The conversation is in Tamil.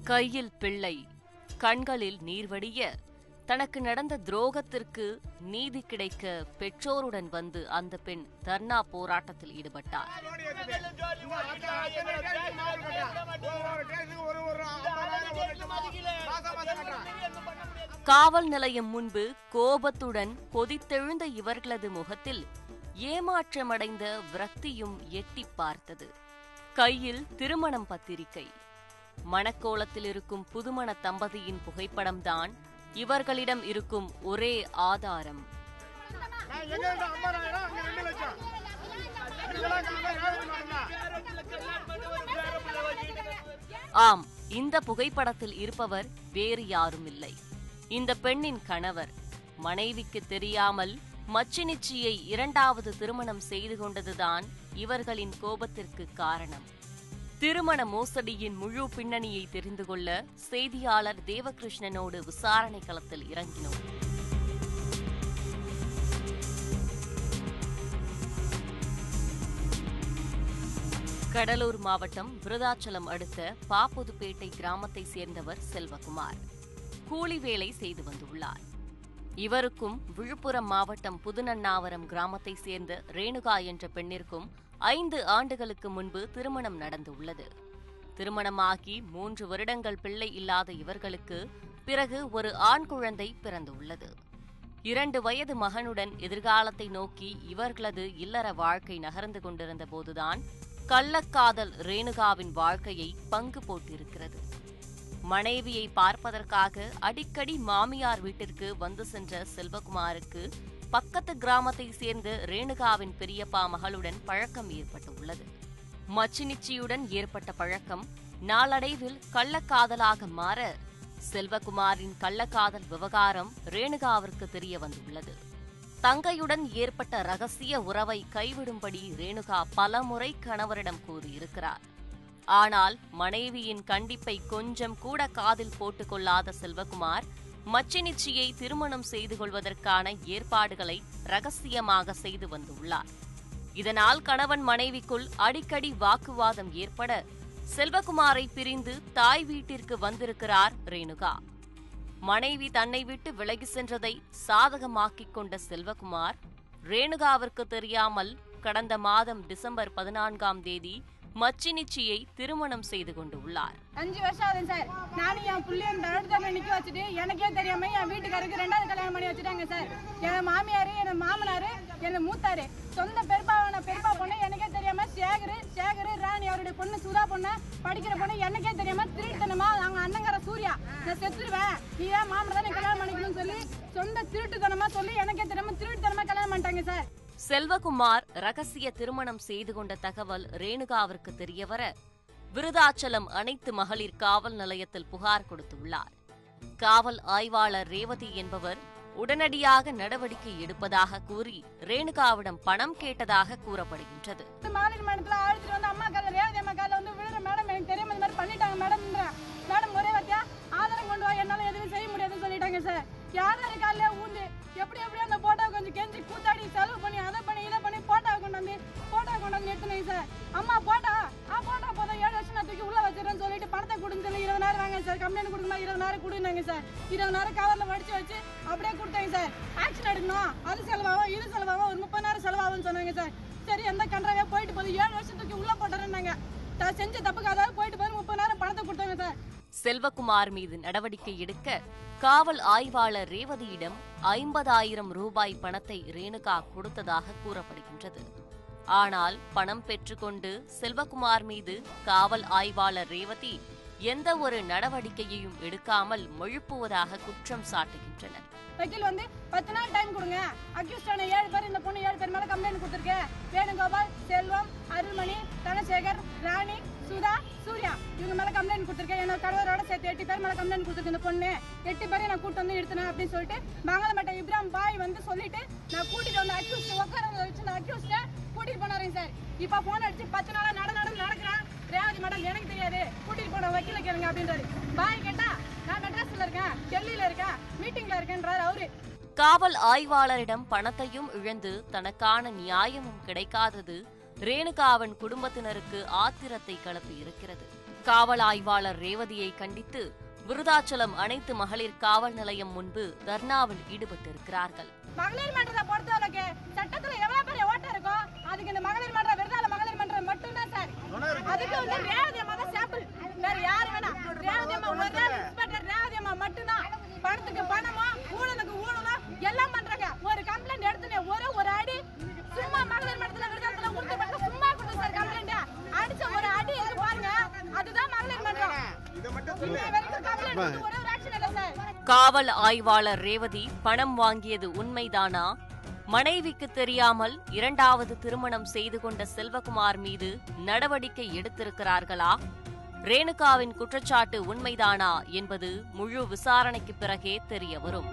கையில் பிள்ளை, கண்களில் நீர்வடிய, தனக்கு நடந்த துரோகத்திற்கு நீதி கிடைக்க பெற்றோருடன் வந்து அந்த பெண் தர்ணா போராட்டத்தில் ஈடுபட்டார். காவல் நிலையம் முன்பு கோபத்துடன் கொதித்தெழுந்த இவர்களது முகத்தில் ஏமாற்றமடைந்த விரக்தியும் எட்டி பார்த்தது. கையில் திருமணம் பத்திரிகை, மணக்கோலத்தில் இருக்கும் புதுமண தம்பதியின் புகைப்படம்தான் இவர்களிடம் இருக்கும் ஒரே ஆதாரம். ஆம், இந்த புகைப்படத்தில் இருப்பவர் வேறு யாரும் இல்லை, இந்த பெண்ணின் கணவர். மனைவிக்கு தெரியாமல் மச்சினிச்சியை இரண்டாவது திருமணம் செய்து கொண்டதுதான் இவர்களின் கோபத்திற்கு காரணம். திருமண மோசடியின் முழு பின்னணியை தெரிந்து கொள்ள செய்தியாளர் தேவகிருஷ்ணனோடு விசாரணை களத்தில் இறங்கினோம். கடலூர் மாவட்டம் விருதாச்சலம் அடுத்த பாப்புதுப்பேட்டை கிராமத்தை சேர்ந்தவர் செல்வகுமார். கூலி வேலை செய்து வந்துள்ளார். இவருக்கும் விழுப்புரம் மாவட்டம் புதுநன்னாவரம் கிராமத்தை சேர்ந்த ரேணுகா என்ற பெண்ணிற்கும் 5 ஆண்டுகளுக்கு முன்பு திருமணம் நடந்துள்ளது. திருமணமாகி 3 வருடங்கள் பிள்ளை இல்லாத இவர்களுக்கு பிறகு ஒரு ஆண் குழந்தை பிறந்துள்ளது. 2 வயது மகனுடன் எதிர்காலத்தை நோக்கி இவர்களது இல்லற வாழ்க்கை நகர்ந்து கொண்டிருந்த போதுதான் கள்ளக்காதல் ரேணுகாவின் வாழ்க்கையை பங்கு போட்டிருக்கிறது. மனைவியை பார்ப்பதற்காக அடிக்கடி மாமியார் வீட்டிற்கு வந்து சென்ற செல்வகுமாருக்கு பக்கத்து கிராமத்தை சேர்ந்த ரேணுகாவின் பெரியப்பா மகளுடன் பழக்கம் ஏற்பட்டுள்ளது. மச்சினிச்சியுடன் ஏற்பட்ட பழக்கம் நாளடைவில் கள்ளக்காதலாக மாற செல்வகுமாரின் கள்ளக்காதல் விவகாரம் ரேணுகாவிற்கு தெரிய வந்துள்ளது. தங்கையுடன் ஏற்பட்ட ரகசிய உறவை கைவிடும்படி ரேணுகா பலமுறை கணவரிடம் கூறியிருக்கிறார். ஆனால் மனைவியின் கண்டிப்பை கொஞ்சம் கூட காதில் போட்டுக் கொள்ளாத செல்வகுமார் மச்சினிச்சியை திருமணம் செய்து கொள்வதற்கான ஏற்பாடுகளை ரகசியமாக செய்து வந்துள்ளார். இதனால் கணவன் மனைவிக்குள் அடிக்கடி வாக்குவாதம் ஏற்பட செல்வகுமாரை பிரிந்து தாய் வீட்டிற்கு வந்திருக்கிறார் ரேணுகா. மனைவி தன்னை விட்டு விலகி சென்றதை சாதகமாக்கிக் கொண்ட செல்வகுமார் ரேணுகாவிற்கு தெரியாமல் கடந்த மாதம் டிசம்பர் 14ஆம் தேதி மச்சினிச்சியை திருமணம் செய்து கொண்டுள்ளார். 5 வருஷம் ஆகுது சார். நானும் என் பிள்ளைய தடுத்தாம நிக்க வச்சுட்டு எனக்கே தெரியாம என் வீட்டுக்காரருக்கு 2வது கல்யாணம் பண்ணி வச்சுட்டாங்க சார். என் மாமியாரு, என் மாமனாரு, என் மூத்தாரு, சொந்த பெருப்பா பொண்ணு எனக்கே தெரியாம சேகரு ராணி அவருடைய பொண்ணு சுதா பொண்ணு படிக்கிற பொண்ணு எனக்கே தெரியாம திருட்டுத்தனமா அவங்க அண்ணங்கார சூர்யா நான் செத்துருவேன், நீ ஏன் மாமனை தான் கல்யாணம் பண்ணிக்கணும்னு சொல்லி சொந்த திருட்டுத்தனமா சொல்லி எனக்கே தெரியாம திருட்டுத்தனமா கல்யாணம் பண்ணிட்டாங்க சார். செல்வகுமார் ரகசிய திருமணம் செய்து கொண்ட தகவல் ரேணுகாவிற்கு தெரியவர விருதாச்சலம் அனைத்து மகளிர் காவல் நிலையத்தில் புகார் கொடுத்துள்ளார். காவல் ஆய்வாளர் ரேவதி என்பவர் உடனடியாக நடவடிக்கை எடுப்பதாக கூறி ரேணுகாவிடம் பணம் கேட்டதாக கூறப்படுகின்றது. ஆதாரம் கொண்டு வா, என்னால எதுவும் செய்ய முடியாதுன்னு சொல்லிட்டாங்க சார். யாரும் காலையில ஊந்து எப்படி அந்த போட்டோ கொஞ்சம் கெஞ்சி கூத்தாடி செலவு பண்ணி அதை பண்ணி இதை பண்ணி போட்டோ கொண்டாந்து எடுத்துனேன் சார். அம்மா போட்டோ போதும் 7 வருஷம் நான் தூக்கி உள்ள வச்சிடறேன்னு சொல்லிட்டு பணத்தை கொடுன்னு சொல்லி 20,000 வாங்க சார். கம்ப்ளைண்ட் கொடுக்கணும் 20,000 கொடுனாங்க சார். 20,000 கவர்ல வடிச்சு வச்சு அப்படியே கொடுத்தாங்க சார். ஆக்ஷன் எடுக்கணும், அது செலவாகும் இது செலவாகும், ஒரு 30,000 செலவாகும்னு சொன்னாங்க சார். சரி எந்த கன்றாவே போயிட்டு போது 7 வருஷம் தூக்கி உள்ள போட்டுறேன்னாங்க. செஞ்ச தப்புக்கு அதாவது போயிட்டு போது 30,000 பணத்தை கொடுத்தாங்க சார். செல்வகுமார் மீது நடவடிக்கை எடுக்க காவல் ஆய்வாளர் ரேவதியிடம் 50,000 ரூபாய் பணத்தை ரேணுகா கொடுத்ததாக கூறப்படுகின்றது. ஆனால் பணம் பெற்றுக்கொண்டு செல்வகுமார் மீது காவல் ஆய்வாளர் ரேவதி எந்த ஒரு நடவடிக்கையையும் எடுக்காமல் மழுப்புவதாக குற்றம் சாட்டுகின்றனர். வக்கீல் 10 நாள் டைம் கொடுங்க, அக்யூஸ்டான 7 பேர், இந்த பொண்ணு 7 பேர் மேல கம்ப்ளைண்ட் கொடுத்துருக்கேன். வேணுகோபால், செல்வம், அருள்மணி, தனசேகர், ராணி, சுதா, சூர்யா இவங்க மேல கம்ப்ளைண்ட் கொடுத்துருக்கேன். என்னோட கணவரோட சேர்த்து 8 பேர் மேல கம்ப்ளைண்ட் கொடுத்துருக்கு. இந்த பொண்ணு 8 பேரையும் நான் கூட்டு வந்து எடுத்துனேன் அப்படின்னு சொல்லிட்டு மங்களமேட்டை இப்ராம் பாய் சொல்லிட்டு நான் கூட்டிட்டு வந்து அக்யூஸ்ட் உட்கார வச்சு நான் அக்யூஸ்ட கூட்டிட்டு போனாருங்க சார். இப்ப போன் அடிச்சு 10 நாளா நடக்கிறான் ரேவதி மேடம் எனக்கு தெரியாது, கூட்டிட்டு போன வக்கீல கேளுங்க அப்படின்றாரு. பாய் கேட்டா நான் மெட்ராஸ்ல இருக்கேன், டெல்லியில இருக்கேன், மீட்டிங்ல இருக்கேன்றாரு அவரு. காவல் ஆய்வாளரிடம் பணத்தையும் இழந்து தனக்கான நியாயமும் கிடைக்காதது ரேணுகாவின் குடும்பத்தினருக்கு ஆத்திரத்தை கிளப்பி இருக்கிறது. காவல் ஆய்வாளர் ரேவதியை கண்டித்து விருதாச்சலம் அனைத்து மகளிர் காவல் நிலையம் முன்பு தர்ணாவில் ஈடுபட்டிருக்கிறார்கள். மகளிர் மன்றத்தை பொறுத்தவரைக்கு சட்டத்துல எவ்வளவு பெரிய ஓட்டம் இருக்கோ அதுக்கு இந்த மகளிர் மன்றம் விருதால மகளிர் மன்றம் மட்டும்தான் சார். அதுக்கு வந்து ரேவதி அம்மா தான் சாம்பிள், வேற யாரு வேணா. ரேவதி அம்மா ஒரு இன்ஸ்பெக்டர் ரேவதி அம்மா மட்டும்தான் பணத்துக்கு பணமா ஊழலுக்கு ஊழலா எல்லாம் பண்றாங்க. ஒரு கம்ப்ளைண்ட் எடுத்துனே ஒரு அடி சும்மா மகளிர் மன்றத்துல விருதாத்துல உருட்டு சும்மா கொடுத்து சார் கம்ப்ளைண்ட் அடிச்ச ஒரு அடி இருக்கு பாருங்க, அதுதான் மகளிர் மன்றம். காவல் ஆய்வாளர் ரேவதி பணம் வாங்கியது உண்மைதானா? மனைவிக்கு தெரியாமல் இரண்டாவது திருமணம் செய்து கொண்ட செல்வகுமார் மீது நடவடிக்கை எடுத்திருக்கிறார்களா? ரேணுகாவின் குற்றச்சாட்டு உண்மைதானா என்பது முழு விசாரணைக்கு பிறகே தெரியவரும்.